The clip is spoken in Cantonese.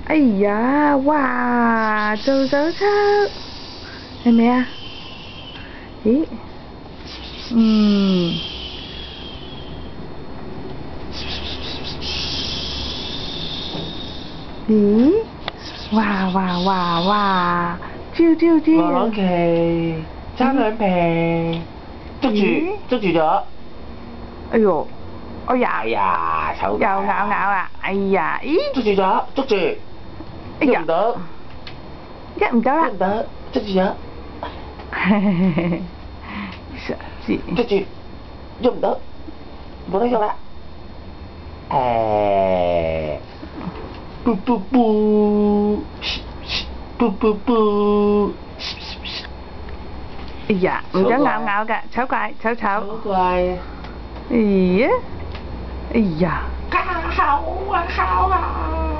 哎呀，哇，做手抄，係咪啊？咦？咦？哇哇哇哇！招！羅朗奇爭兩皮，捉住咗。哎呦！哎呀！哎呀，醜又咬啦！哎呀！咦？捉住咗，捉住。哎呀！喐唔到，一唔到啦！喐唔到，捉住咗。傻子。捉住，喐唔到，冇得喐啦。噗，噗。哎呀，唔想咬㗎，醜怪。好怪。咦？哎呀！烤啊！